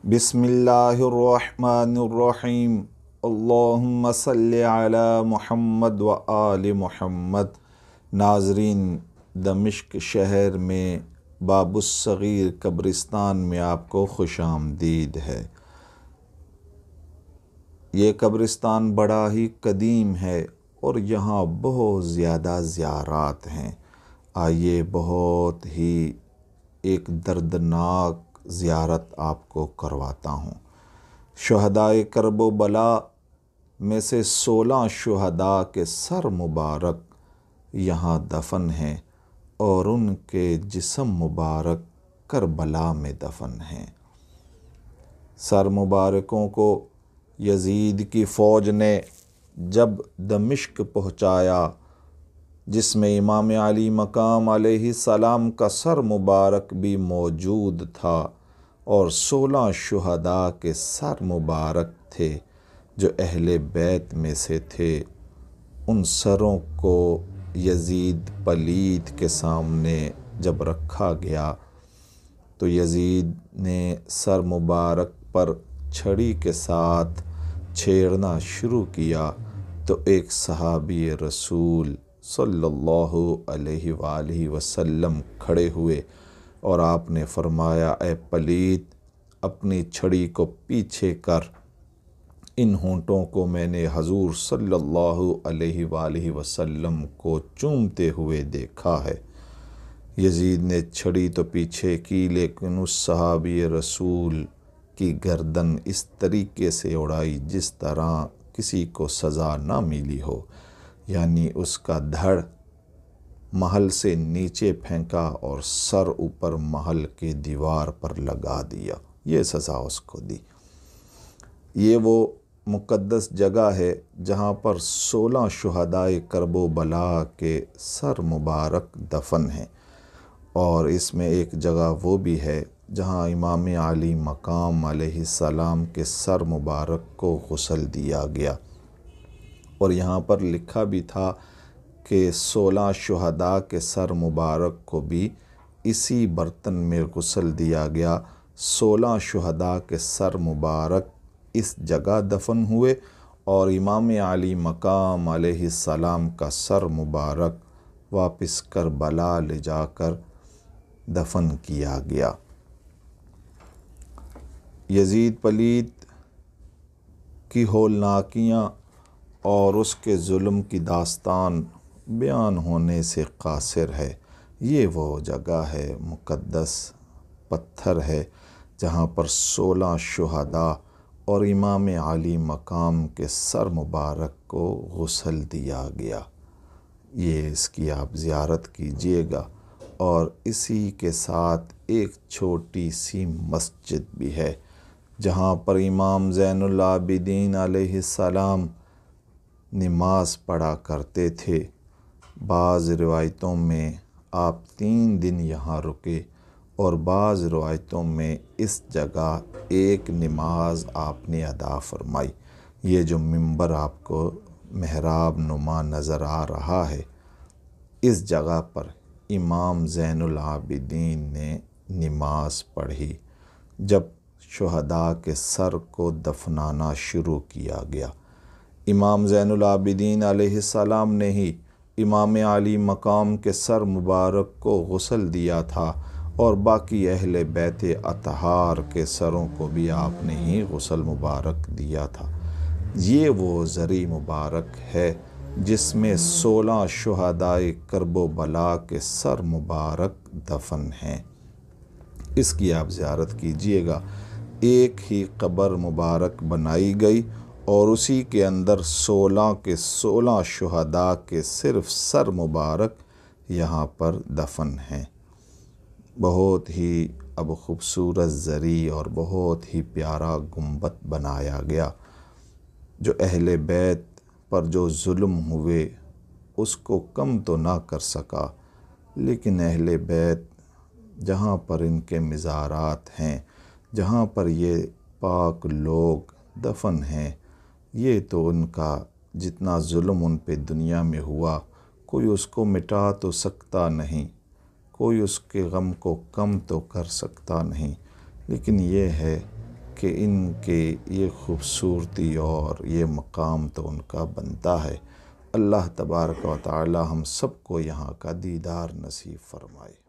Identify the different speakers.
Speaker 1: बिस्मिल्लाहिर्रहमानिर्रहीम। अल्लाहुम्मा सल्लि अला मुहम्मद व आलि मुहम्मद। नाज़रीन, दमिश्क शहर में बाबुस्सगीर कब्रिस्तान में आपको खुशामदीद है। ये कब्रिस्तान बड़ा ही कदीम है और यहाँ बहुत ज़्यादा ज़ियारात हैं। आइए बहुत ही एक दर्दनाक ज़ियारत आपको करवाता हूँ। शुहदाए करबो बला में से 16 शुहदा के सर मुबारक यहाँ दफन हैं और उनके जिस्म मुबारक करबला में दफन हैं। सर मुबारकों को यजीद की फ़ौज ने जब दमिश्क पहुँचाया, जिसमें इमाम अली मकाम अलैहिस्सलाम का सर मुबारक भी मौजूद था और 16 शुहदा के सर मुबारक थे जो अहले बैत में से थे। उन सरों को यजीद पलीद के सामने जब रखा गया तो यजीद ने सर मुबारक पर छड़ी के साथ छेड़ना शुरू किया तो एक सहाबी रसूल सल्लल्लाहु अलैहि वसल्लम खड़े हुए और आपने फरमाया, ए पलीद, अपनी छड़ी को पीछे कर। इन होंठों को मैंने हजूर सल्लल्लाहु अलैहि वसल्लम को चूमते हुए देखा है। यजीद ने छड़ी तो पीछे की, लेकिन उस सहाबी रसूल की गर्दन इस तरीके से उड़ाई जिस तरह किसी को सज़ा ना मिली हो, यानी उसका धड़ महल से नीचे फेंका और सर ऊपर महल के दीवार पर लगा दिया। ये सज़ा उसको दी। ये वो मुक़द्दस जगह है जहाँ पर 16 शुहदाए करबो बला के सर मुबारक दफन हैं। और इसमें एक जगह वो भी है जहाँ इमाम अली मकाम अलैहिस्सलाम के सर मुबारक को गुस्ल दिया गया। और यहाँ पर लिखा भी था कि 16 शुहदा के सर मुबारक को भी इसी बर्तन में गुस्ल दिया गया। 16 शुहदा के सर मुबारक इस जगह दफन हुए और इमाम अली मकाम अलैहिस्सलाम का सर मुबारक वापस करबला ले जाकर दफन किया गया। यजीद पलीद की होलनाकियाँ और उसके जुल्म की दास्तान बयान होने से कासिर है। ये वो जगह है, मुक़द्दस पत्थर है, जहाँ पर 16 शुहदा और इमाम अली मकाम के सर मुबारक को गुस्ल दिया गया। ये इसकी आप ज़ियारत कीजिएगा। और इसी के साथ एक छोटी सी मस्जिद भी है जहाँ पर इमाम ज़ैनुल आबिदीन अलैहिस्सलाम नमाज पढ़ा करते थे। बाज़ रिवायतों में आप 3 दिन यहाँ रुके और बाज़ रिवायतों में इस जगह एक नमाज आपने अदा फरमाई। ये जो मिंबर आपको महराब नुमा नज़र आ रहा है, इस जगह पर इमाम ज़ैनुल आबिदीन ने नमाज पढ़ी जब शुहदा के सर को दफनाना शुरू किया गया। इमाम ज़ैनुल आबिदीन अलैहिस्सलाम ने ही इमाम अली मकाम के सर मुबारक को गुस्ल दिया था और बाकी अहले बैत अतहार के सरों को भी आपने ही गुस्ल मुबारक दिया था। ये वो ज़री मुबारक है जिसमें 16 शुहदाए करबो बला के सर मुबारक दफन हैं। इसकी आप ज़ियारत कीजिएगा। एक ही कब्र मुबारक बनाई गई और उसी के अंदर 16 के 16 शुहदा के सिर्फ़ सर मुबारक यहाँ पर दफन हैं। बहुत ही अब ख़ूबसूरत ज़री और बहुत ही प्यारा गुंबद बनाया गया। जो अहले बैत पर जो जुल्म हुए उसको कम तो ना कर सका, लेकिन अहले बैत जहाँ पर इनके मज़ारात हैं, जहाँ पर ये पाक लोग दफन हैं, ये तो उनका जितना जुल्म उन पे दुनिया में हुआ कोई उसको मिटा तो सकता नहीं, कोई उसके गम को कम तो कर सकता नहीं। लेकिन ये है کہ ان کے یہ خوبصورتی اور یہ مقام تو ان کا بنتا ہے۔ اللہ تبارک و تعالی ہم سب کو یہاں کا دیدار نصیب فرمائے۔